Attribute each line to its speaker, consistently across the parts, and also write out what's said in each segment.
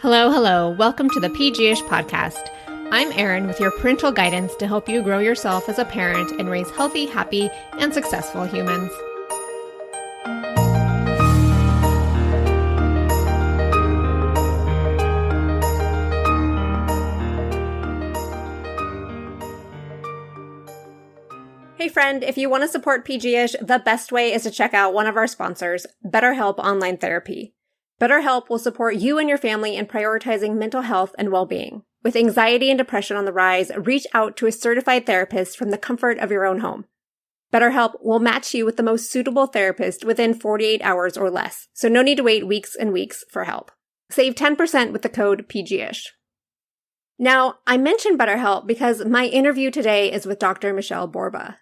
Speaker 1: Hello, hello. Welcome to the PG-ish podcast. I'm Erin with your parental guidance to help you grow yourself as a parent and raise healthy, happy, and successful humans. Hey friend, if you want to support PG-ish, the best way is to check out one of our sponsors, BetterHelp Online Therapy. BetterHelp will support you and your family in prioritizing mental health and well-being. With anxiety and depression on the rise, reach out to a certified therapist from the comfort of your own home. BetterHelp will match you with the most suitable therapist within 48 hours or less, so no need to wait weeks and weeks for help. Save 10% with the code PGish. Now, I mentioned BetterHelp because my interview today is with Dr. Michele Borba.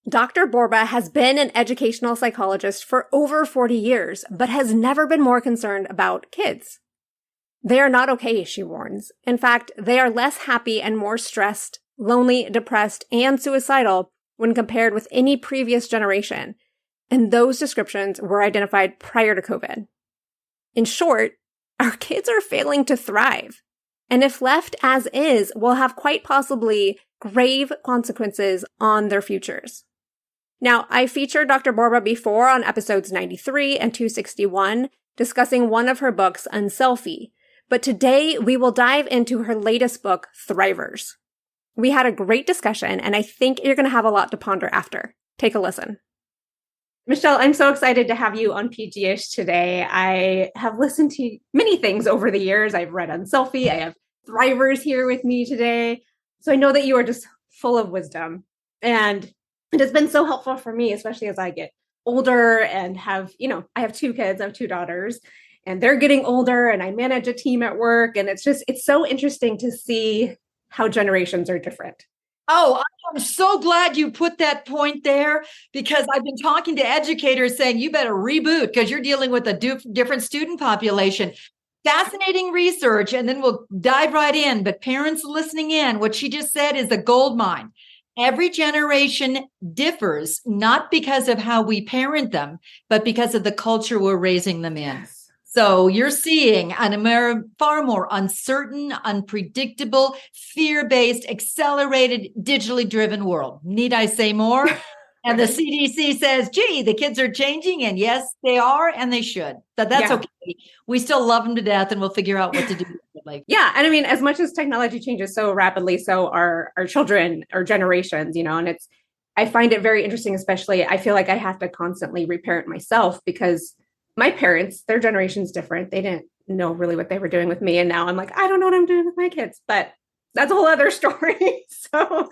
Speaker 1: Dr. Borba has been an educational psychologist for over 40 years, but has never been more concerned about kids. They are not okay, she warns. In fact, they are less happy and more stressed, lonely, depressed, and suicidal when compared with any previous generation. And those descriptions were identified prior to COVID. In short, our kids are failing to thrive. And if left as is, will have quite possibly grave consequences on their futures. Now, I featured Dr. Borba before on episodes 93 and 261, discussing one of her books, Unselfie. But today, we will dive into her latest book, Thrivers. We had a great discussion, and I think you're going to have a lot to ponder after. Take a listen. Michele, I'm so excited to have you on PG-ish today. I have listened to many things over the years. I've read Unselfie. I have Thrivers here with me today. So I know that you are just full of wisdom. And it has been so helpful for me, especially as I get older and have, I have two kids, I have two daughters, and they're getting older and I manage a team at work. And it's so interesting to see how generations are different.
Speaker 2: Oh, I'm so glad you put that point there, because I've been talking to educators saying you better reboot because you're dealing with a different student population. Fascinating research, and then we'll dive right in. But parents listening in, what she just said is a gold mine. Every generation differs, not because of how we parent them, but because of the culture we're raising them in.
Speaker 1: Yes.
Speaker 2: So you're seeing a far more uncertain, unpredictable, fear-based, accelerated, digitally driven world. Need I say more? And the CDC says, gee, the kids are changing. And yes, they are, and they should. So that's okay. We still love them to death, and we'll figure out what to do.
Speaker 1: Yeah. And I mean, as much as technology changes so rapidly, so are our children or generations, and I find it very interesting, especially I feel like I have to constantly reparent myself because my parents, their generation's different. They didn't know really what they were doing with me. And now I'm like, I don't know what I'm doing with my kids, but that's a whole other story. So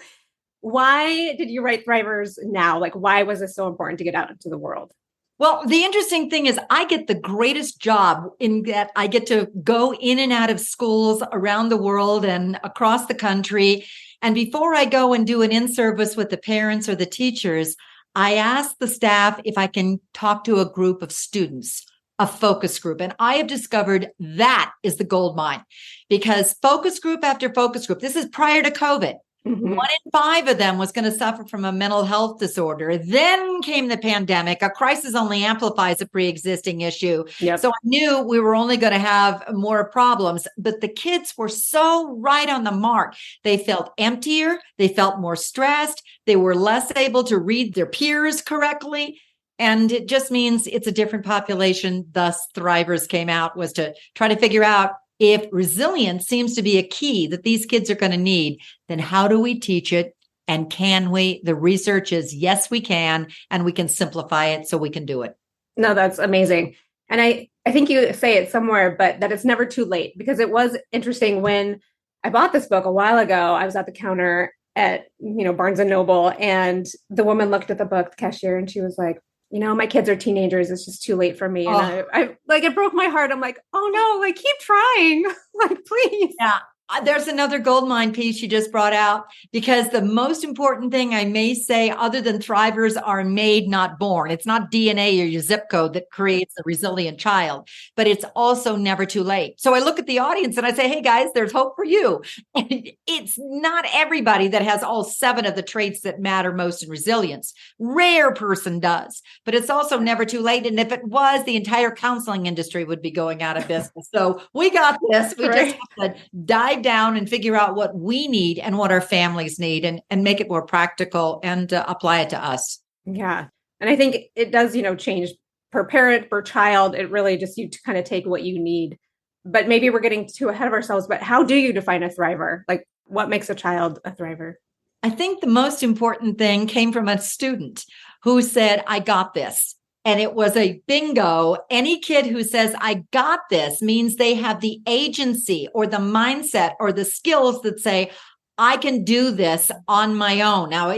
Speaker 1: why did you write Thrivers now? Like, why was it so important to get out into the world?
Speaker 2: Well, the interesting thing is I get the greatest job in that I get to go in and out of schools around the world and across the country. And before I go and do an in-service with the parents or the teachers, I ask the staff if I can talk to a group of students, a focus group. And I have discovered that is the gold mine, because focus group after focus group, this is prior to COVID. Mm-hmm. 1 in 5 of them was going to suffer from a mental health disorder. Then came the pandemic. A crisis only amplifies a pre-existing issue. Yep. So I knew we were only going to have more problems, but the kids were so right on the mark. They felt emptier. They felt more stressed. They were less able to read their peers correctly. And it just means it's a different population. Thus, Thrivers came out, was to try to figure out, if resilience seems to be a key that these kids are going to need, then how do we teach it? And can we? The research is yes, we can, and we can simplify it so we can do it.
Speaker 1: No, that's amazing. And I think you say it somewhere, but that it's never too late, because it was interesting when I bought this book a while ago. I was at the counter at, Barnes and Noble, and the woman looked at the book, the cashier, and she was like, my kids are teenagers. It's just too late for me. And I like, it broke my heart. I'm like, oh no, like keep trying, like, please.
Speaker 2: Yeah. There's another goldmine piece you just brought out, because the most important thing I may say, other than thrivers are made, not born. It's not DNA or your zip code that creates a resilient child, but it's also never too late. So I look at the audience and I say, hey guys, there's hope for you. And it's not everybody that has all 7 of the traits that matter most in resilience. Rare person does, but it's also never too late. And if it was, the entire counseling industry would be going out of business. So we got this. We just have to dive down and figure out what we need and what our families need, and make it more practical and apply it to us.
Speaker 1: Yeah. And I think it does, change per parent, per child. It really just, you kind of take what you need. But maybe we're getting too ahead of ourselves. But how do you define a thriver? Like, what makes a child a thriver?
Speaker 2: I think the most important thing came from a student who said, I got this. And it was a bingo. Any kid who says, I got this, means they have the agency or the mindset or the skills that say, I can do this on my own. Now,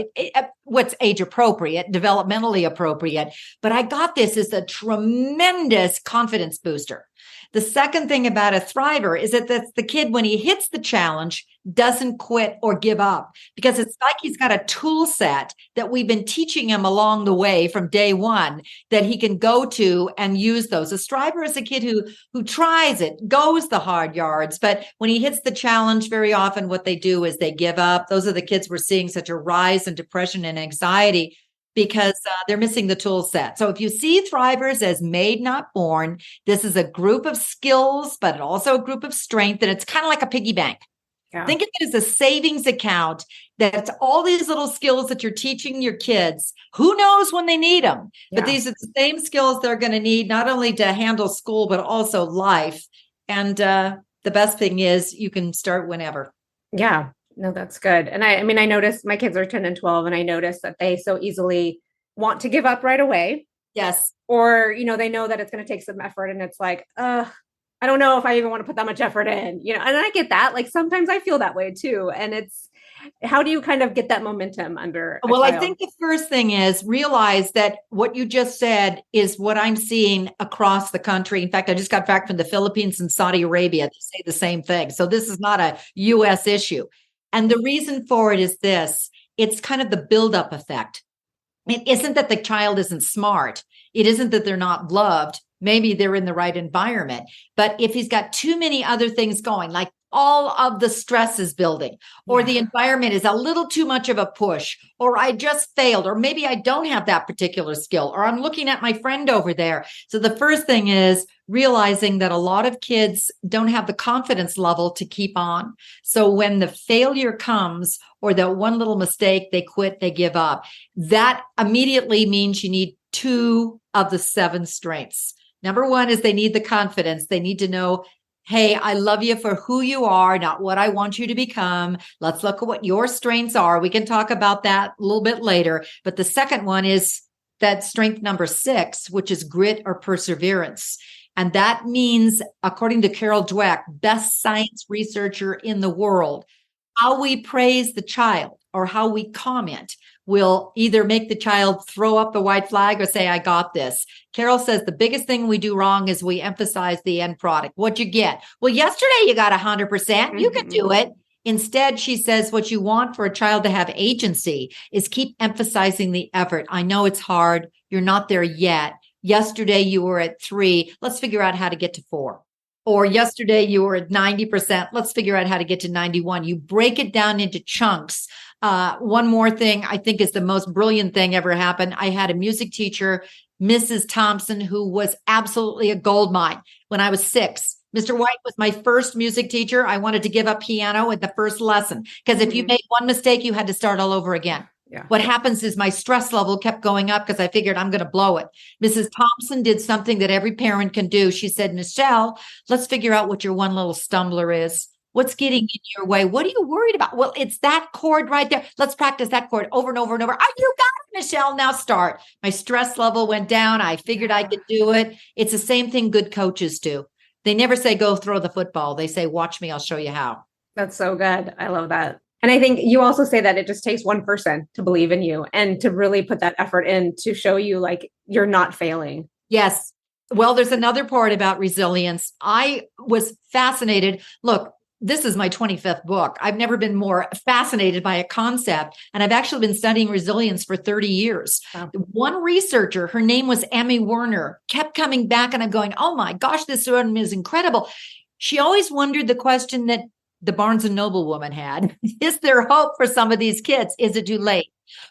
Speaker 2: what's age appropriate, developmentally appropriate, but I got this is a tremendous confidence booster. The second thing about a thriver is that that's the kid, when he hits the challenge, doesn't quit or give up, because it's like he's got a tool set that we've been teaching him along the way from day one that he can go to and use those. A striver is a kid who tries it, goes the hard yards, but when he hits the challenge, very often what they do is they give up. Those are the kids we're seeing such a rise in depression and anxiety, because they're missing the tool set. So if you see thrivers as made, not born, this is a group of skills, but also a group of strength. And it's kind of like a piggy bank. Yeah. Think of it as a savings account. That's all these little skills that you're teaching your kids. Who knows when they need them? Yeah. But these are the same skills they're going to need, not only to handle school, but also life. And the best thing is you can start whenever.
Speaker 1: Yeah. No, that's good. And I mean, I noticed my kids are 10 and 12, and I noticed that they so easily want to give up right away.
Speaker 2: Yes.
Speaker 1: Or, they know that it's going to take some effort, and it's like, I don't know if I even want to put that much effort in, and I get that. Like, sometimes I feel that way too. And it's, how do you kind of get that momentum under?
Speaker 2: Well, I think the first thing is realize that what you just said is what I'm seeing across the country. In fact, I just got back from the Philippines and Saudi Arabia. They say the same thing. So this is not a US issue. And the reason for it is this: it's kind of the buildup effect. It isn't that the child isn't smart. It isn't that they're not loved. Maybe they're in the right environment. But if he's got too many other things going, like all of the stress is building, or the environment is a little too much of a push, or I just failed, or maybe I don't have that particular skill, or I'm looking at my friend over there. So the first thing is realizing that a lot of kids don't have the confidence level to keep on. So when the failure comes, or that one little mistake, they quit, they give up. That immediately means you need 2 of the 7 strengths. Number 1 is they need the confidence. They need to know, hey, I love you for who you are, not what I want you to become. Let's look at what your strengths are. We can talk about that a little bit later. But the second one is that strength number 6, which is grit or perseverance. And that means, according to Carol Dweck, best science researcher in the world, how we praise the child or how we comment will either make the child throw up the white flag or say, I got this. Carol says the biggest thing we do wrong is we emphasize the end product. What'd you get? Well, yesterday you got 100%. You can do it. Instead, she says what you want for a child to have agency is keep emphasizing the effort. I know it's hard. You're not there yet. Yesterday you were at 3. Let's figure out how to get to 4. Or yesterday you were at 90%. Let's figure out how to get to 91. You break it down into chunks. One more thing I think is the most brilliant thing ever happened. I had a music teacher, Mrs. Thompson, who was absolutely a gold mine when I was 6. Mr. White was my first music teacher. I wanted to give up piano at the first lesson because if you made one mistake, you had to start all over again. Yeah. What happens is my stress level kept going up because I figured I'm going to blow it. Mrs. Thompson did something that every parent can do. She said, Michele, let's figure out what your one little stumbler is. What's getting in your way? What are you worried about? Well, it's that chord right there. Let's practice that chord over and over and over. Oh, you got it, Michele. Now start. My stress level went down. I figured I could do it. It's the same thing good coaches do. They never say, go throw the football. They say, watch me. I'll show you how.
Speaker 1: That's so good. I love that. And I think you also say that it just takes one person to believe in you and to really put that effort in to show you like you're not failing.
Speaker 2: Yes. Well, there's another part about resilience. I was fascinated. Look, this is my 25th book. I've never been more fascinated by a concept. And I've actually been studying resilience for 30 years.
Speaker 1: Wow.
Speaker 2: One researcher, her name was Amy Werner, kept coming back and I'm going, oh my gosh, this one is incredible. She always wondered the question that the Barnes and Noble woman had. Is there hope for some of these kids? Is it too late?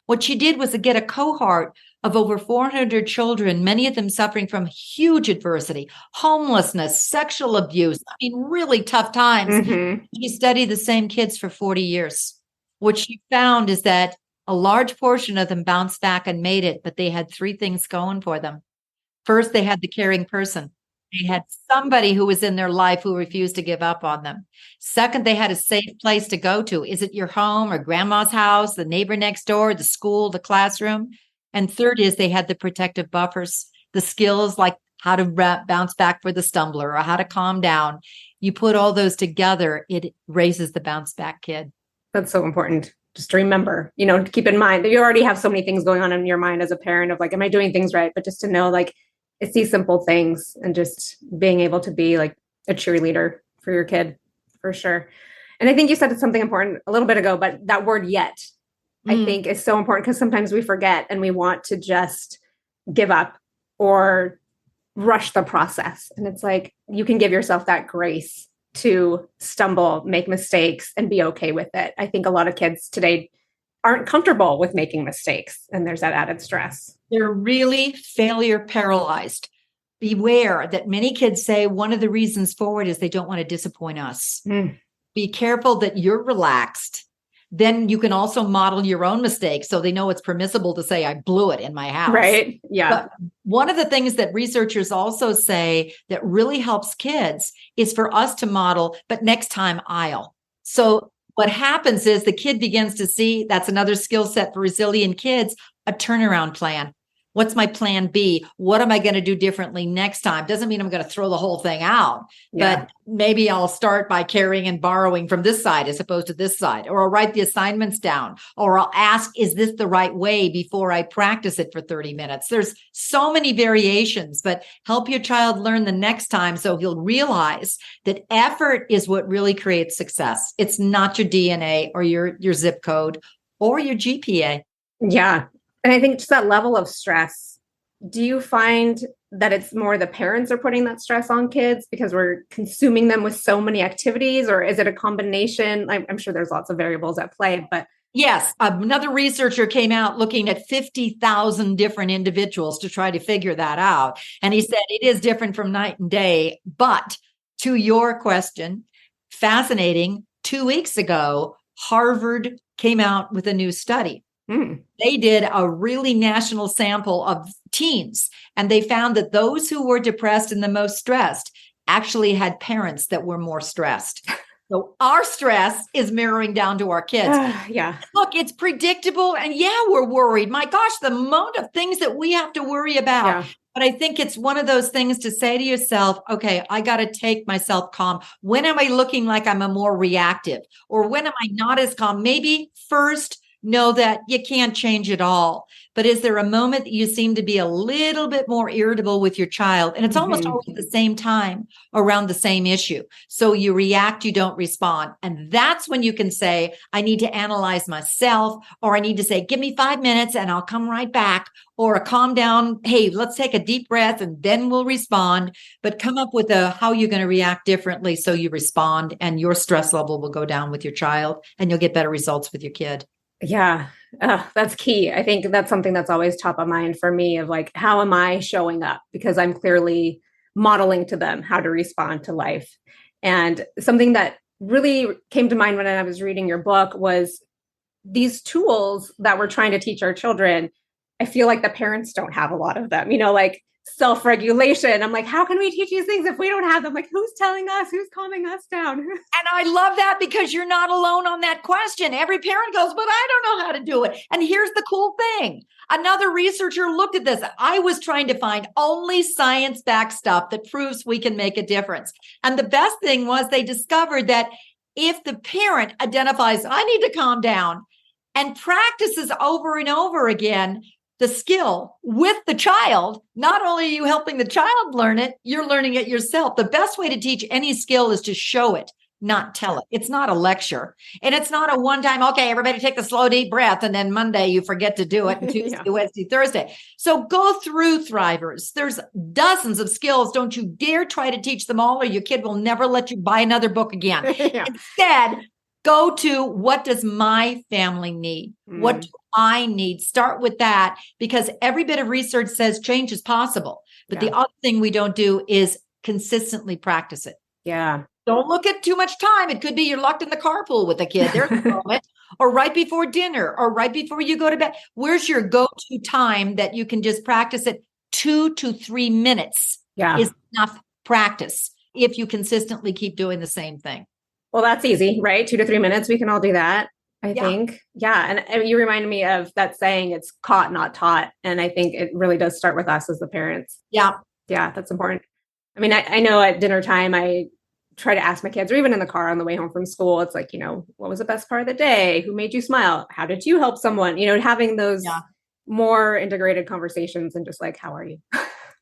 Speaker 2: What she did was to get a cohort of over 400 children, many of them suffering from huge adversity, homelessness, sexual abuse. I mean, really tough times.
Speaker 1: Mm-hmm.
Speaker 2: She studied the same kids for 40 years. What she found is that a large portion of them bounced back and made it, but they had three things going for them. First, they had the caring person. They had somebody who was in their life who refused to give up on them. Second, they had a safe place to go to. Is it your home or grandma's house, the neighbor next door, the school, the classroom? And third is they had the protective buffers, the skills like how to bounce back for the stumbler or how to calm down. You put all those together, it raises the bounce back kid.
Speaker 1: That's so important. Just to remember, to keep in mind that you already have so many things going on in your mind as a parent of like, am I doing things right? But just to know, like, it's these simple things and just being able to be like a cheerleader for your kid, for sure. And I think you said something important a little bit ago, but that word yet, I think is so important because sometimes we forget and we want to just give up or rush the process. And it's like, you can give yourself that grace to stumble, make mistakes, and be okay with it. I think a lot of kids today aren't comfortable with making mistakes, and there's that added stress.
Speaker 2: They're really failure paralyzed. Beware that many kids say one of the reasons for it is they don't want to disappoint us. Be careful that you're relaxed. Then you can also model your own mistakes so they know it's permissible to say, I blew it in my house.
Speaker 1: Right. Yeah.
Speaker 2: But one of the things that researchers also say that really helps kids is for us to model, but next time I'll. So what happens is the kid begins to see, that's another skill set for resilient kids, a turnaround plan. What's my plan B? What am I going to do differently next time? Doesn't mean I'm going to throw the whole thing out, but maybe I'll start by carrying and borrowing from this side as opposed to this side, or I'll write the assignments down, or I'll ask, is this the right way before I practice it for 30 minutes? There's so many variations, but help your child learn the next time so he'll realize that effort is what really creates success. It's not your DNA or your zip code or your GPA.
Speaker 1: Yeah. And I think just that level of stress, do you find that it's more the parents are putting that stress on kids because we're consuming them with so many activities, or is it a combination? I'm sure there's lots of variables at play, but.
Speaker 2: Yes. Another researcher came out looking at 50,000 different individuals to try to figure that out. And he said it is different from night and day. But to your question, fascinating, 2 weeks ago, Harvard came out with a new study. They did a really national sample of teens, and they found that those who were depressed and the most stressed actually had parents that were more stressed. So our stress is mirroring down to our kids. Look, it's predictable. And we're worried. My gosh, the amount of things that we have to worry about. Yeah. But I think it's one of those things to say to yourself, okay, I got to take myself calm. When am I looking like I'm a more reactive? Or when am I not as calm? Maybe first, know that you can't change it all. But is there a moment that you seem to be a little bit more irritable with your child? And it's almost always at the same time around the same issue. So you react, you don't respond. And that's when you can say, I need to analyze myself, or I need to say, give me 5 minutes and I'll come right back, or a calm down. Hey, let's take a deep breath and then we'll respond. But come up with how you're going to react differently so you respond and your stress level will go down with your child and you'll get better results with your kid.
Speaker 1: Yeah, that's key. I think that's something that's always top of mind for me of like, how am I showing up? Because I'm clearly modeling to them how to respond to life. And something that really came to mind when I was reading your book was these tools that we're trying to teach our children. I feel like the parents don't have a lot of them, like self-regulation. I'm like, how can we teach these things if we don't have them? Like, who's telling us? Who's calming us down?
Speaker 2: And I love that because you're not alone on that question. Every parent goes, but I don't know how to do it. And here's the cool thing. Another researcher looked at this. I was trying to find only science-backed stuff that proves we can make a difference. And the best thing was they discovered that if the parent identifies, I need to calm down, and practices over and over again, the skill with the child, not only are you helping the child learn it, you're learning it yourself. The best way to teach any skill is to show it, not tell it. It's not a lecture. And it's not a one-time, okay, everybody take the slow, deep breath. And then Monday you forget to do it. And Tuesday, Wednesday, Thursday. So go through Thrivers. There's dozens of skills. Don't you dare try to teach them all, or your kid will never let you buy another book again. Instead, go to, what does my family need? What do I need? Start with that, because every bit of research says change is possible. But the other thing we don't do is consistently practice it.
Speaker 1: Yeah.
Speaker 2: Don't look at too much time. It could be you're locked in the carpool with a kid. There's a moment. Or right before dinner, or right before you go to bed. Where's your go-to time that you can just practice it? 2 to 3 minutes is enough practice if you consistently keep doing the same thing.
Speaker 1: Well, that's easy, right? 2 to 3 minutes. We can all do that, I think. Yeah. And you reminded me of that saying, it's caught, not taught. And I think it really does start with us as the parents.
Speaker 2: Yeah.
Speaker 1: Yeah, that's important. I mean, I know at dinner time, I try to ask my kids, or even in the car on the way home from school, it's like, what was the best part of the day? Who made you smile? How did you help someone? Having those more integrated conversations and just like, how are you?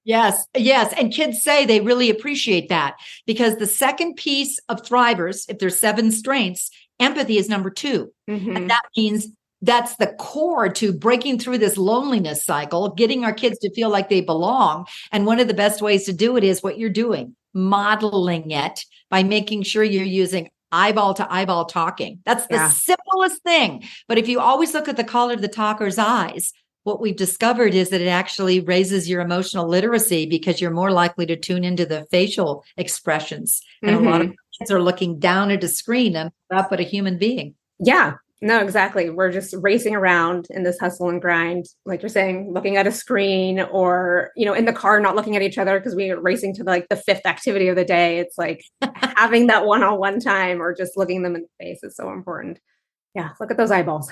Speaker 2: Yes. And kids say they really appreciate that, because the second piece of Thrivers, if there's 7 strengths, empathy is number 2. And that means that's the core to breaking through this loneliness cycle, getting our kids to feel like they belong. And one of the best ways to do it is what you're doing, modeling it by making sure you're using eyeball to eyeball talking. That's the simplest thing. But if you always look at the color of the talker's eyes, what we've discovered is that it actually raises your emotional literacy, because you're more likely to tune into the facial expressions. And a lot of kids are looking down at a screen and up at a human being.
Speaker 1: Yeah, no, exactly. We're just racing around in this hustle and grind, like you're saying, looking at a screen, or, in the car, not looking at each other because we're racing to like the 5th activity of the day. It's like having that one-on-one time, or just looking them in the face is so important. Yeah, look at those eyeballs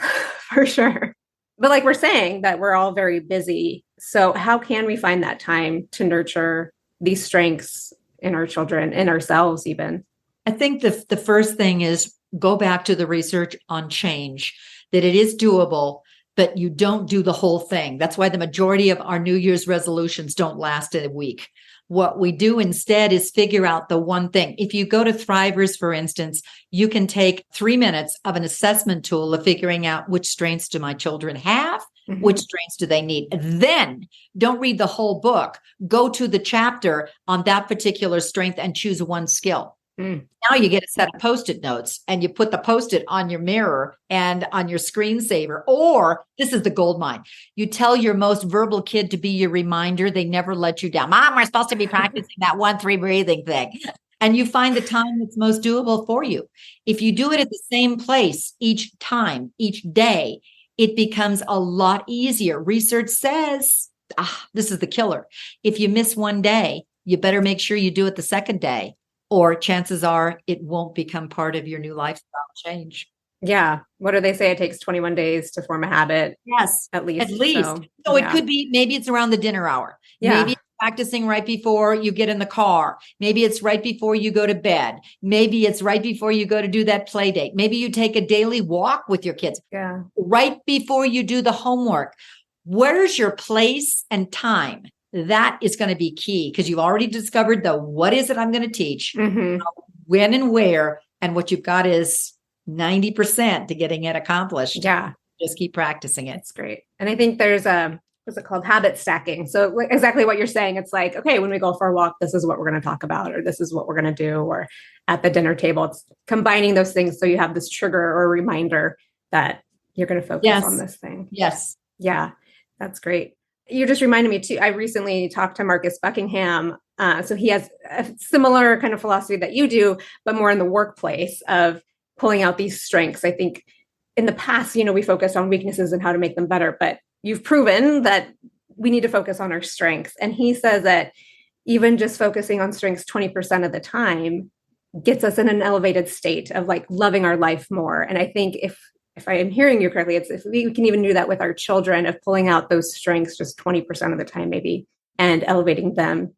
Speaker 1: for sure. But like we're saying, that we're all very busy. So how can we find that time to nurture these strengths in our children, in ourselves even?
Speaker 2: I think the first thing is go back to the research on change, that it is doable, but you don't do the whole thing. That's why the majority of our New Year's resolutions don't last a week. What we do instead is figure out the one thing. If you go to Thrivers, for instance, you can take 3 minutes of an assessment tool of figuring out which strengths do my children have, which strengths do they need. Then don't read the whole book. Go to the chapter on that particular strength and choose one skill. Now you get a set of Post-it notes, and you put the Post-it on your mirror and on your screensaver. Or this is the gold mine. You tell your most verbal kid to be your reminder. They never let you down. Mom, we're supposed to be practicing that 1-3 breathing thing. And you find the time that's most doable for you. If you do it at the same place each time, each day, it becomes a lot easier. Research says, this is the killer. If you miss one day, you better make sure you do it the second day, or chances are it won't become part of your new lifestyle change.
Speaker 1: Yeah. What do they say? It takes 21 days to form a habit.
Speaker 2: Yes.
Speaker 1: At least.
Speaker 2: So it could be, maybe it's around the dinner hour.
Speaker 1: Yeah.
Speaker 2: Maybe it's practicing right before you get in the car. Maybe it's right before you go to bed. Maybe it's right before you go to do that play date. Maybe you take a daily walk with your kids.
Speaker 1: Yeah.
Speaker 2: Right before you do the homework. Where's your place and time? That is going to be key, because you've already discovered what is it I'm going to teach, when and where, and what you've got is 90% to getting it accomplished.
Speaker 1: Yeah.
Speaker 2: Just keep practicing it.
Speaker 1: It's great. And I think there's what's it called? Habit stacking. So exactly what you're saying. It's like, okay, when we go for a walk, this is what we're going to talk about, or this is what we're going to do, or at the dinner table, it's combining those things. So you have this trigger or reminder that you're going to focus on this thing.
Speaker 2: Yes.
Speaker 1: Yeah. That's great. You just reminded me too. I recently talked to Marcus Buckingham. So he has a similar kind of philosophy that you do, but more in the workplace of pulling out these strengths. I think in the past, we focused on weaknesses and how to make them better, but you've proven that we need to focus on our strengths. And he says that even just focusing on strengths 20% of the time gets us in an elevated state of like loving our life more. And I think if I am hearing you correctly, it's if we can even do that with our children, of pulling out those strengths just 20% of the time, maybe, and elevating them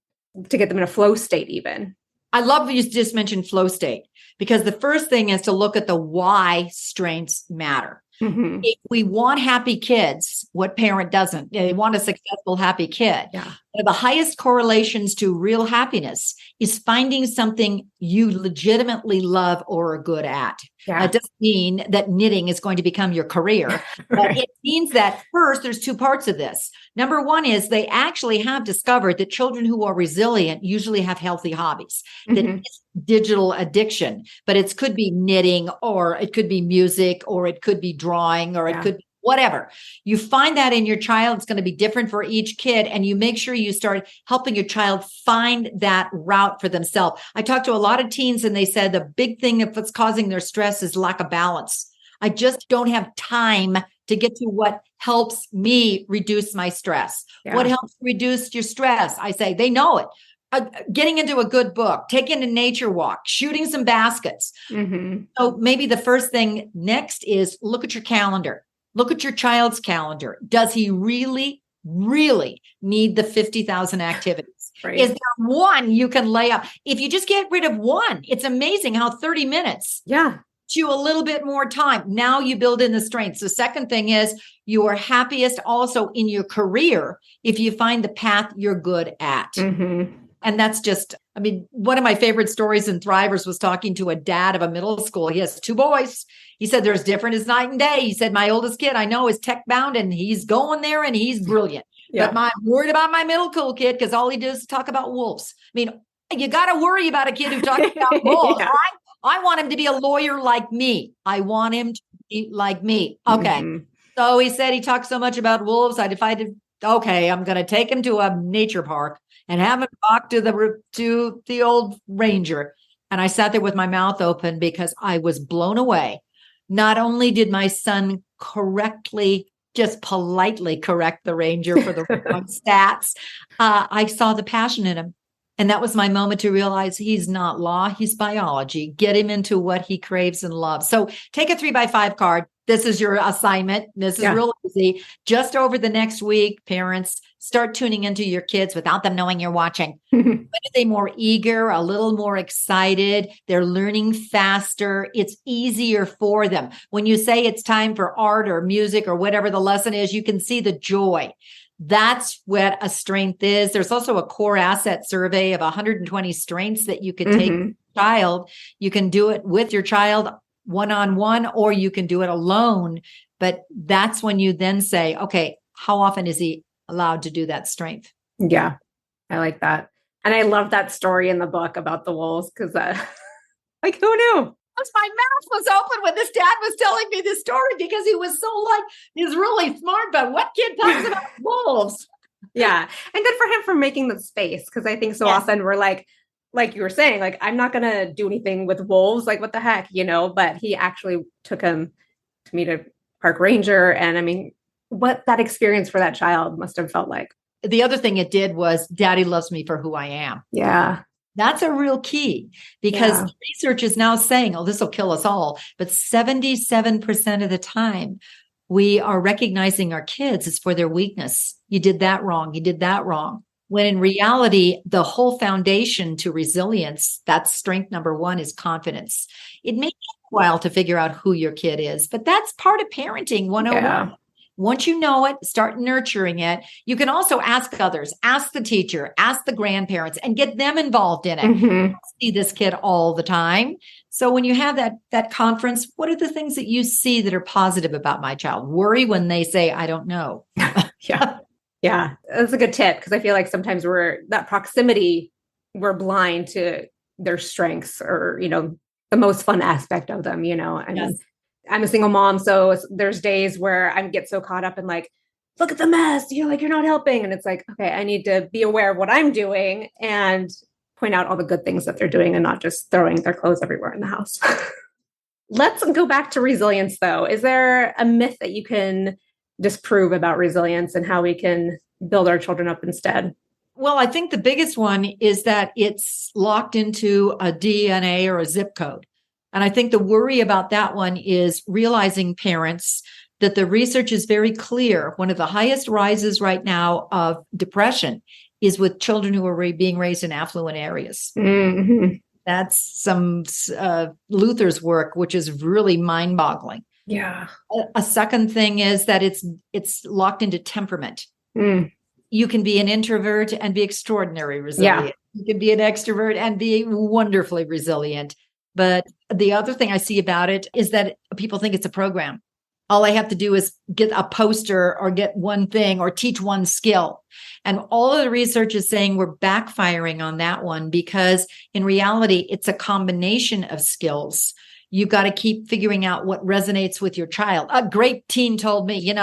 Speaker 1: to get them in a flow state even.
Speaker 2: I love that you just mentioned flow state, because the first thing is to look at the why strengths matter.
Speaker 1: Mm-hmm.
Speaker 2: If we want happy kids, what parent doesn't? They want a successful, happy kid.
Speaker 1: Yeah.
Speaker 2: One of the highest correlations to real happiness is finding something you legitimately love or are good at.
Speaker 1: Yeah.
Speaker 2: It doesn't mean that knitting is going to become your career, but it means that first, there's two parts of this. Number one is they actually have discovered that children who are resilient usually have healthy hobbies. That is digital addiction, but it could be knitting, or it could be music, or it could be drawing, or it could be whatever. You find that in your child. It's going to be different for each kid. And you make sure you start helping your child find that route for themselves. I talked to a lot of teens and they said the big thing of what's causing their stress is lack of balance. I just don't have time to get to what helps me reduce my stress.
Speaker 1: Yeah.
Speaker 2: What helps reduce your stress? I say, they know it. Getting into a good book, taking a nature walk, shooting some baskets. So maybe the first thing next is look at your calendar. Look at your child's calendar. Does he really, really need the 50,000 activities?
Speaker 1: Right.
Speaker 2: Is there one you can lay up? If you just get rid of one, it's amazing how 30 minutes
Speaker 1: gives
Speaker 2: you a little bit more time. Now you build in the strengths. The second thing is you are happiest also in your career if you find the path you're good at. And that's just, I mean, one of my favorite stories in Thrivers was talking to a dad of a middle school. He has 2 boys. He said, there's different as night and day. He said, my oldest kid I know is tech bound and he's going there and he's brilliant. But I'm worried about my middle school kid because all he does is talk about wolves. I mean, you got to worry about a kid who talks about wolves, right? I want him to be a lawyer like me. I want him to be like me. Okay. So he said he talked so much about wolves. I decided, okay, I'm going to take him to a nature park and have him talk to the old ranger. And I sat there with my mouth open because I was blown away. Not only did my son correctly, just politely correct the ranger for the wrong stats, I saw the passion in him. And that was my moment to realize he's not law, he's biology. Get him into what he craves and loves. So take a 3x5 card. This is your assignment. This is real easy. Just over the next week, parents, start tuning into your kids without them knowing you're watching. When are they more eager, a little more excited? They're learning faster. It's easier for them. When you say it's time for art or music or whatever the lesson is, you can see the joy. That's what a strength is. There's also a core asset survey of 120 strengths that you could take with your child. You can do it with your child one-on-one, or you can do it alone. But that's when you then say, okay, how often is he allowed to do that strength?
Speaker 1: Yeah, I like that. And I love that story in the book about the wolves because like, who knew?
Speaker 2: My mouth was open when this dad was telling me this story because he was so he's really smart, but what kid talks about wolves?
Speaker 1: Yeah. And good for him for making the space. Because I think so often we're like you were saying, like, I'm not going to do anything with wolves. Like, what the heck, but he actually took him to meet a park ranger. And I mean, what that experience for that child must have felt like.
Speaker 2: The other thing it did was daddy loves me for who I am.
Speaker 1: Yeah.
Speaker 2: That's a real key because research is now saying, oh, this will kill us all. But 77% of the time, we are recognizing our kids is for their weakness. You did that wrong. You did that wrong. When in reality, the whole foundation to resilience, that's strength number 1 is confidence. It may take a while to figure out who your kid is, but that's part of parenting 101. Yeah. Once you know it, start nurturing it. You can also ask others, ask the teacher, ask the grandparents, and get them involved in it. I see this kid all the time. So when you have that conference, what are the things that you see that are positive about my child? Worry when they say, I don't know.
Speaker 1: Yeah, that's a good tip because I feel like sometimes that proximity, we're blind to their strengths or, the most fun aspect of them, I mean, I'm a single mom. So there's days where I get so caught up in like, look at the mess, you're not helping. And it's like, okay, I need to be aware of what I'm doing and point out all the good things that they're doing and not just throwing their clothes everywhere in the house. Let's go back to resilience though. Is there a myth that you can disprove about resilience and how we can build our children up instead?
Speaker 2: Well, I think the biggest one is that it's locked into a DNA or a zip code. And I think the worry about that one is realizing, parents, that the research is very clear. One of the highest rises right now of depression is with children who are being raised in affluent areas. That's some Luther's work, which is really mind-boggling.
Speaker 1: Yeah.
Speaker 2: A second thing is that it's locked into temperament.
Speaker 1: Mm.
Speaker 2: You can be an introvert and be extraordinarily resilient. You can be an extrovert and be wonderfully resilient. But the other thing I see about it is that people think it's a program. All I have to do is get a poster or get one thing or teach one skill. And all of the research is saying we're backfiring on that one, because in reality, it's a combination of skills. You've got to keep figuring out what resonates with your child. A great teen told me,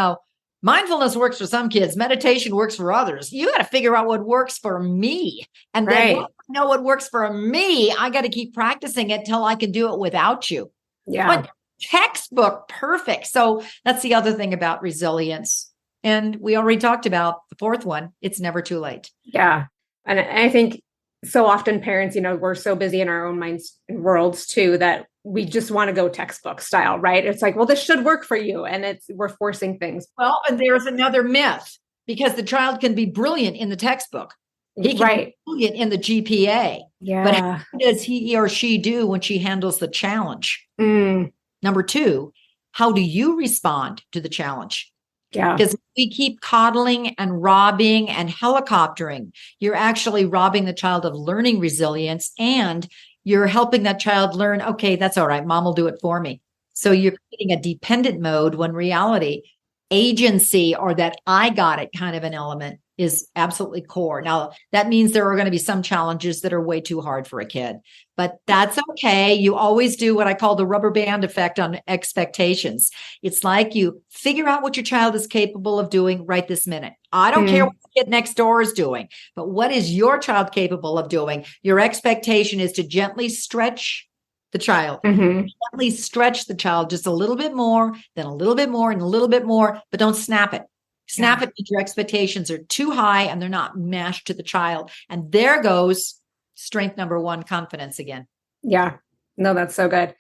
Speaker 2: mindfulness works for some kids, meditation works for others. You got to figure out what works for me. And then once I know what works for me, I got to keep practicing it till I can do it without you.
Speaker 1: Yeah.
Speaker 2: But textbook perfect. So that's the other thing about resilience. And we already talked about the fourth one. It's never too late.
Speaker 1: Yeah. And I think so often parents, we're so busy in our own minds and worlds too, that we just want to go textbook style, right? It's like, well, this should work for you. And we're forcing things.
Speaker 2: Well, and there's another myth, because the child can be brilliant in the textbook. He can be brilliant in the GPA.
Speaker 1: Yeah.
Speaker 2: But how does he or she do when she handles the challenge?
Speaker 1: Mm.
Speaker 2: Number two, how do you respond to the challenge?
Speaker 1: Yeah.
Speaker 2: Because we keep coddling and robbing and helicoptering. You're actually robbing the child of learning resilience, and you're helping that child learn, okay, that's all right, mom will do it for me. So you're creating a dependent mode, when reality, agency, or that I got it kind of an element, is absolutely core. Now, that means there are going to be some challenges that are way too hard for a kid, but that's okay. You always do what I call the rubber band effect on expectations. It's like you figure out what your child is capable of doing right this minute. I don't care what the kid next door is doing, but what is your child capable of doing? Your expectation is to gently stretch the child, gently stretch the child just a little bit more, then a little bit more, and a little bit more, but don't snap it. Snap it if your expectations are too high and they're not matched to the child. And there goes strength number one, confidence again.
Speaker 1: Yeah. No, that's so good.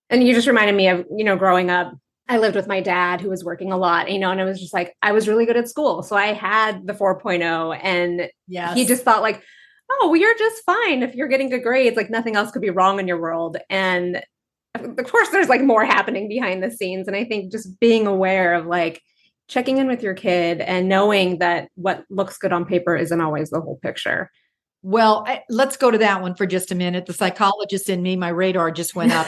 Speaker 1: And you just reminded me of, growing up, I lived with my dad who was working a lot, and it was just like, I was really good at school. So I had the 4.0, and he just thought like, oh, well, you're just fine if you're getting good grades, like nothing else could be wrong in your world. And of course, there's like more happening behind the scenes. And I think just being aware of like, checking in with your kid and knowing that what looks good on paper isn't always the whole picture.
Speaker 2: Well, let's go to that one for just a minute. The psychologist in me, my radar just went up.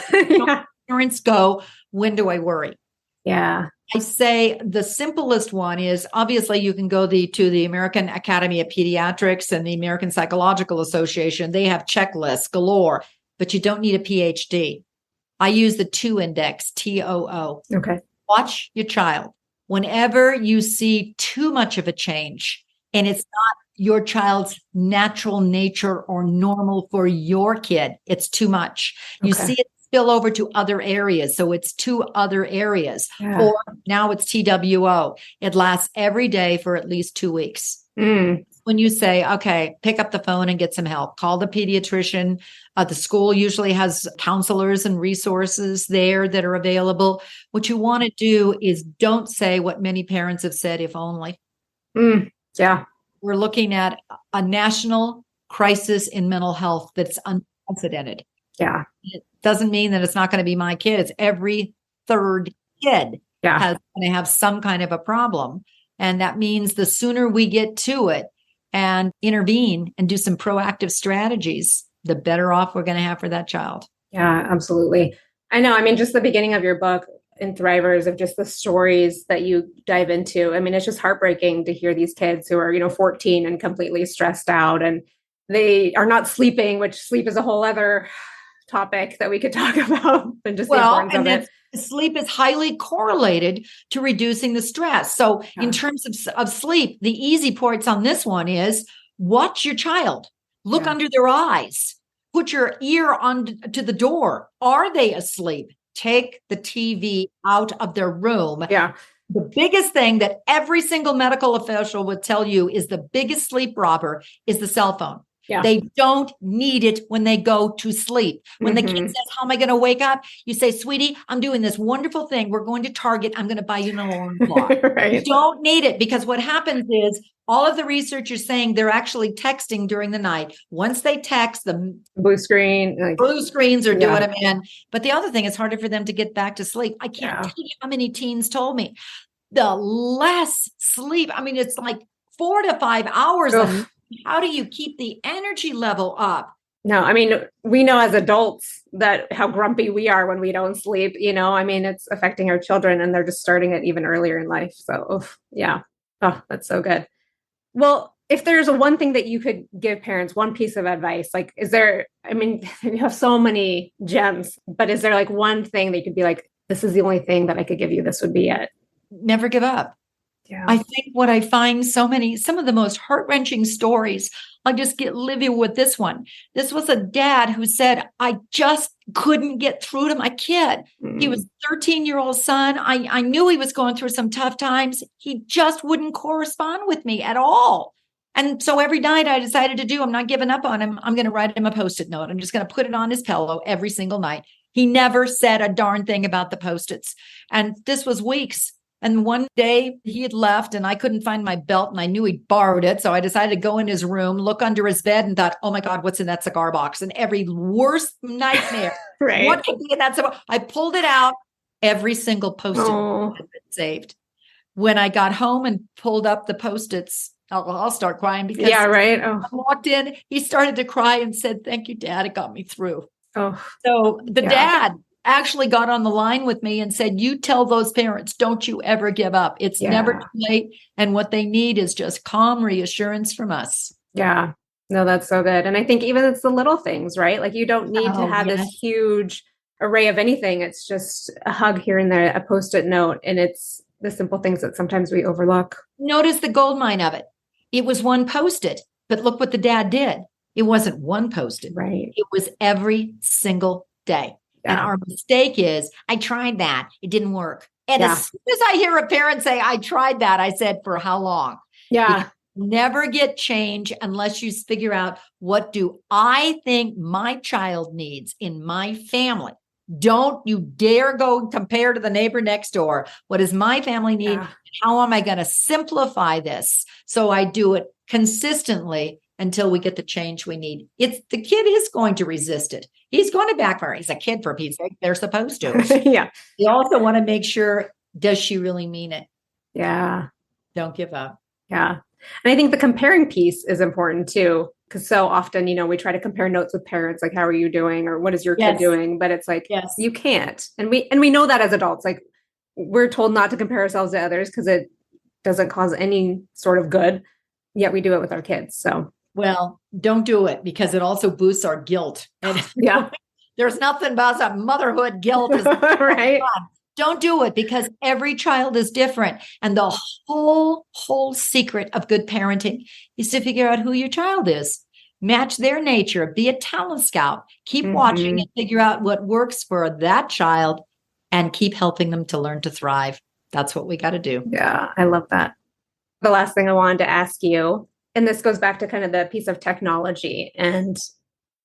Speaker 2: Parents go, when do I worry?
Speaker 1: Yeah.
Speaker 2: I say the simplest one is, obviously you can go to the American Academy of Pediatrics and the American Psychological Association. They have checklists galore, but you don't need a PhD. I use the 2 index, TOO.
Speaker 1: Okay.
Speaker 2: Watch your child. Whenever you see too much of a change and it's not your child's natural nature or normal for your kid, it's too much. You see it spill over to other areas. So it's 2 other areas. Or now it's TWO. It lasts every day for at least 2 weeks. When you say, okay, pick up the phone and get some help, call the pediatrician. The school usually has counselors and resources there that are available. What you want to do is don't say what many parents have said, if only.
Speaker 1: Yeah.
Speaker 2: We're looking at a national crisis in mental health that's unprecedented.
Speaker 1: Yeah.
Speaker 2: It doesn't mean that it's not going to be my kids. Every third kid is going to have some kind of a problem. And that means the sooner we get to it and intervene and do some proactive strategies, the better off we're going to have for that child.
Speaker 1: Yeah, absolutely. I know. I mean, just the beginning of your book in Thrivers, of just the stories that you dive into. I mean, it's just heartbreaking to hear these kids who are, 14 and completely stressed out, and they are not sleeping, which sleep is a whole other topic that we could talk about. And just the importance of it.
Speaker 2: Sleep is highly correlated to reducing the stress. So in terms of sleep, the easy parts on this one is watch your child, look under their eyes, put your ear on to the door. Are they asleep? Take the TV out of their room.
Speaker 1: Yeah.
Speaker 2: The biggest thing that every single medical official would tell you is the biggest sleep robber is the cell phone. Yeah. They don't need it when they go to sleep. When the kid says, how am I going to wake up? You say, sweetie, I'm doing this wonderful thing. We're going to Target. I'm going to buy you an alarm clock. You don't need it, because what happens is All of the research is saying they're actually texting during the night. Once they text, the
Speaker 1: blue screens
Speaker 2: are doing them in. But the other thing, it's harder for them to get back to sleep. I can't tell you how many teens told me the less sleep. I mean, it's like 4 to 5 hours. How do you keep the energy level up?
Speaker 1: No, I mean, we know as adults that how grumpy we are when we don't sleep, I mean, it's affecting our children and they're just starting it even earlier in life. So, yeah. Oh, that's so good. Well, if there's one thing that you could give parents, one piece of advice, like, is there, I mean, you have so many gems, but is there like one thing that you could be like, this is the only thing that I could give you, this would be it?
Speaker 2: Never give up. Yeah. I think what I find some of the most heart-wrenching stories, I just get livid with this one. This was a dad who said, I just couldn't get through to my kid. He was a 13-year-old son. I knew he was going through some tough times. He just wouldn't correspond with me at all. And so every night I decided I'm not giving up on him. I'm going to write him a Post-it note. I'm just going to put it on his pillow every single night. He never said a darn thing about the Post-its. And this was weeks. And one day he had left and I couldn't find my belt and I knew he'd borrowed it. So I decided to go in his room, look under his bed and thought, oh my God, what's in that cigar box? And every worst nightmare.
Speaker 1: Right.
Speaker 2: What could be in that cigar? I pulled it out. Every single Post-it had been saved. When I got home and pulled up the Post-its, I'll start crying because I walked in, he started to cry and said, thank you, Dad. It got me through. So the dad actually got on the line with me and said, you tell those parents, don't you ever give up. It's never too late. And what they need is just calm reassurance from us.
Speaker 1: Yeah. No, that's so good. And I think even it's the little things, right? Like you don't need to have this huge array of anything. It's just a hug here and there, a Post-it note. And it's the simple things that sometimes we overlook.
Speaker 2: Notice the gold mine of it. It was one Post-it, but look what the dad did. It wasn't one Post-it.
Speaker 1: Right.
Speaker 2: It was every single day. Yeah. And our mistake is, I tried that. It didn't work. And as soon as I hear a parent say, I tried that, I said, for how long?
Speaker 1: Yeah.
Speaker 2: You never get change unless you figure out, what do I think my child needs in my family? Don't you dare go and compare to the neighbor next door. What does my family need? Yeah. How am I going to simplify this so I do it consistently until we get the change we need? The kid is going to resist it. He's going to backfire. He's a kid, for Pete's sake. They're supposed to.
Speaker 1: Yeah.
Speaker 2: You also want to make sure, does she really mean it?
Speaker 1: Yeah.
Speaker 2: Don't give up.
Speaker 1: Yeah. And I think the comparing piece is important too, because so often, we try to compare notes with parents, like, how are you doing? Or what is your kid doing? But it's like, you can't. And we know that as adults, like we're told not to compare ourselves to others because it doesn't cause any sort of good, yet we do it with our kids. So.
Speaker 2: Well, don't do it because it also boosts our guilt. And there's nothing about that motherhood guilt.
Speaker 1: Right.
Speaker 2: Don't do it because every child is different. And the whole secret of good parenting is to figure out who your child is. Match their nature. Be a talent scout. Keep watching and figure out what works for that child and keep helping them to learn to thrive. That's what we got to do.
Speaker 1: Yeah, I love that. The last thing I wanted to ask you, and this goes back to kind of the piece of technology and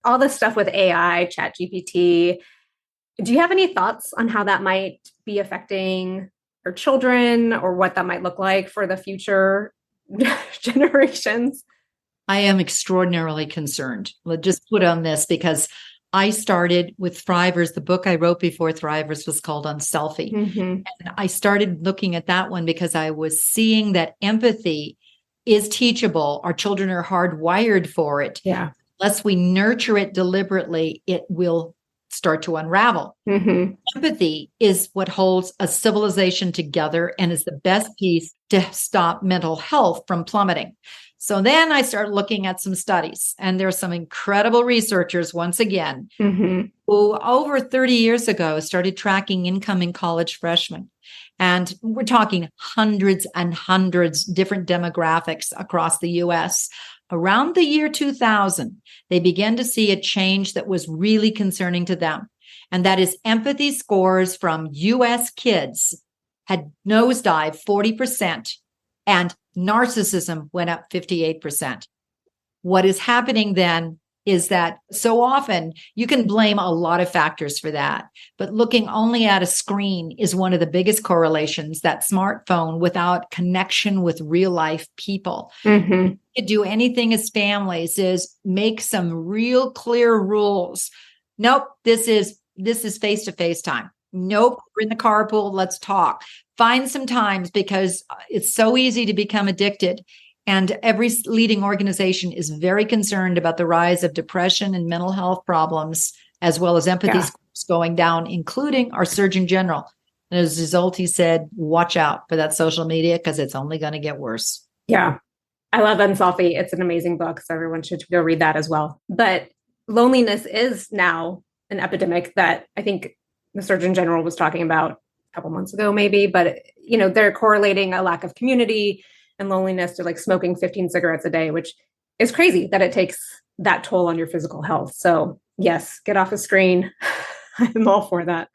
Speaker 1: all this stuff with AI, ChatGPT. Do you have any thoughts on how that might be affecting our children or what that might look like for the future generations?
Speaker 2: I am extraordinarily concerned. Let's just put on this because I started with Thrivers. The book I wrote before Thrivers was called On Selfie. And I started looking at that one because I was seeing that empathy is teachable. Our children are hardwired for it.
Speaker 1: Yeah.
Speaker 2: Unless we nurture it deliberately, it will start to unravel. Empathy is what holds a civilization together and is the best piece to stop mental health from plummeting. So then I started looking at some studies, and there's some incredible researchers, once again, who over 30 years ago started tracking incoming college freshmen. And we're talking hundreds and hundreds different demographics across the US. Around the year 2000, they began to see a change that was really concerning to them. And that is empathy scores from US kids had nosedived 40%, and narcissism went up 58%. What is happening then is that so often you can blame a lot of factors for that, but looking only at a screen is one of the biggest correlations, that smartphone without connection with real life people.
Speaker 1: Mm-hmm.
Speaker 2: To do anything as families is make some real clear rules. Nope, this is face-to-face time. Nope, we're in the carpool, let's talk. Find some times, because it's so easy to become addicted. And every leading organization is very concerned about the rise of depression and mental health problems, as well as empathy scores going down, including our Surgeon General. And as a result, he said, watch out for that social media because it's only going to get worse.
Speaker 1: Yeah. I love Unselfie. It's an amazing book, so everyone should go read that as well. But loneliness is now an epidemic that I think the Surgeon General was talking about a couple months ago, maybe. But, they're correlating a lack of community and loneliness to like smoking 15 cigarettes a day, which is crazy that it takes that toll on your physical health. So yes, get off a screen. I'm all for that.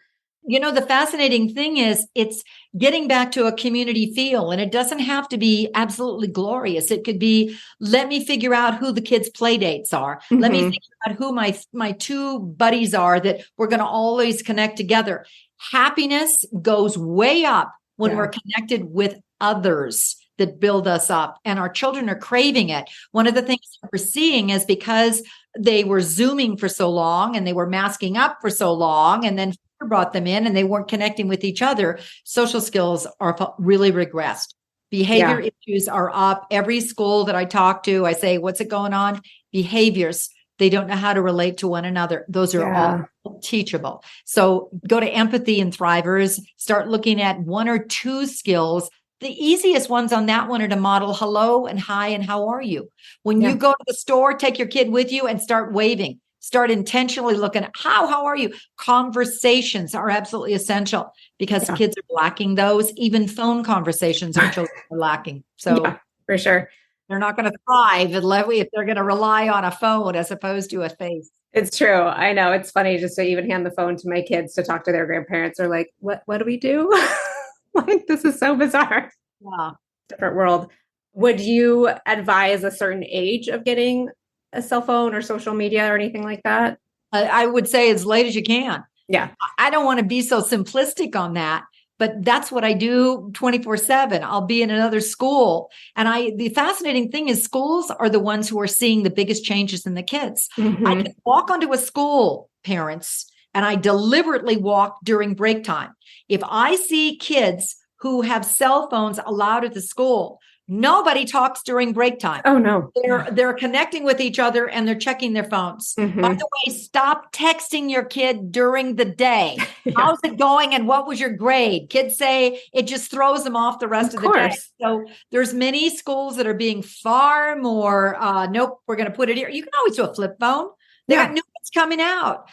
Speaker 2: The fascinating thing is it's getting back to a community feel, and it doesn't have to be absolutely glorious. It could be, let me figure out who the kids' play dates are. Mm-hmm. Let me figure out who my two buddies are that we're going to always connect together. Happiness goes way up when we're connected with others that build us up, and our children are craving it. One of the things that we're seeing is because they were Zooming for so long and they were masking up for so long, and then brought them in and they weren't connecting with each other, social skills are really regressed. Behavior issues are up. Every school that I talk to, I say, what's it going on? Behaviors. They don't know how to relate to one another. Those are all teachable. So go to Empathy and Thrivers, start looking at one or two skills. The easiest ones on that one are to model hello and hi and how are you? When you go to the store, take your kid with you and start waving. Start intentionally looking at how are you? Conversations are absolutely essential because kids are lacking those. Even phone conversations our children are lacking. So
Speaker 1: for sure.
Speaker 2: They're not going to thrive if they're going to rely on a phone as opposed to a face.
Speaker 1: It's true. I know. It's funny just to even hand the phone to my kids to talk to their grandparents. They're like, what do we do? Like, this is so bizarre.
Speaker 2: Yeah.
Speaker 1: Different world. Would you advise a certain age of getting a cell phone or social media or anything like that?
Speaker 2: I would say as late as you can.
Speaker 1: Yeah.
Speaker 2: I don't want to be so simplistic on that, but that's what I do 24/7. I'll be in another school. And the fascinating thing is schools are the ones who are seeing the biggest changes in the kids. Mm-hmm. I can walk onto a school, parents, and I deliberately walk during break time. If I see kids who have cell phones allowed at the school, nobody talks during break time.
Speaker 1: Oh, no.
Speaker 2: They're connecting with each other and they're checking their phones. Mm-hmm. By the way, stop texting your kid during the day. How's it going? And what was your grade? Kids say it just throws them off the rest of the day. So there's many schools that are being far more, nope, we're going to put it here. You can always do a flip phone. They got new ones coming out.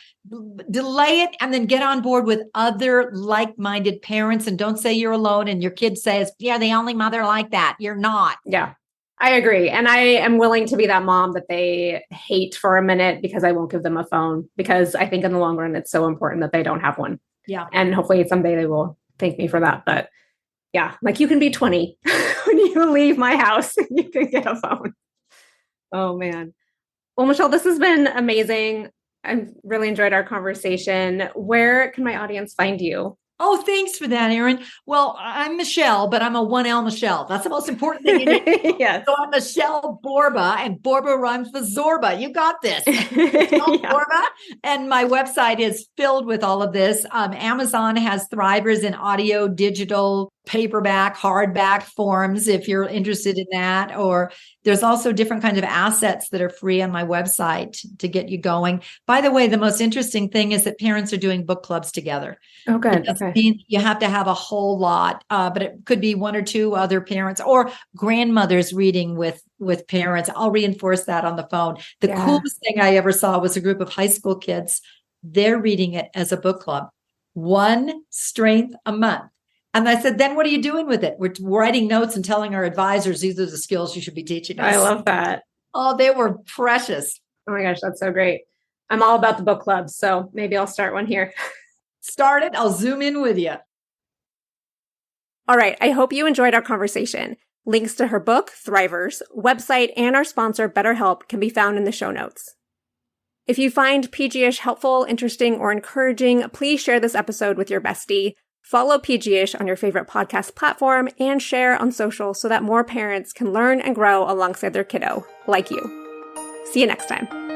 Speaker 2: Delay it and then get on board with other like-minded parents, and don't say you're alone and your kid says, the only mother like that. You're not.
Speaker 1: Yeah, I agree. And I am willing to be that mom that they hate for a minute because I won't give them a phone, because I think in the long run, it's so important that they don't have one.
Speaker 2: Yeah.
Speaker 1: And hopefully someday they will thank me for that. But yeah, like you can be 20 when you leave my house, you can get a phone. Oh, man. Well, Michele, this has been amazing. I've really enjoyed our conversation. Where can my audience find you?
Speaker 2: Oh, thanks for that, Erin. Well, I'm Michele, but I'm a 1L Michele. That's the most important thing you need.
Speaker 1: Yes.
Speaker 2: So I'm Michele Borba, and Borba rhymes with Zorba. You got this. Borba. And my website is filled with all of this. Amazon has Thrivers in audio, digital, paperback, hardback forms, if you're interested in that. Or there's also different kinds of assets that are free on my website to get you going. By the way, the most interesting thing is that parents are doing book clubs together.
Speaker 1: Oh, good.
Speaker 2: It doesn't mean you have to have a whole lot, but it could be one or two other parents or grandmothers reading with parents. I'll reinforce that on the phone. The coolest thing I ever saw was a group of high school kids. They're reading it as a book club, one strength a month. And I said, then what are you doing with it? We're writing notes and telling our advisors, these are the skills you should be teaching us.
Speaker 1: I love that.
Speaker 2: Oh, they were precious.
Speaker 1: Oh my gosh, that's so great. I'm all about the book clubs, so maybe I'll start one here.
Speaker 2: Start it. I'll zoom in with you.
Speaker 1: All right. I hope you enjoyed our conversation. Links to her book, Thrivers, website, and our sponsor, BetterHelp, can be found in the show notes. If you find PG-ish helpful, interesting, or encouraging, please share this episode with your bestie. Follow PG-ish on your favorite podcast platform and share on social so that more parents can learn and grow alongside their kiddo, like you. See you next time.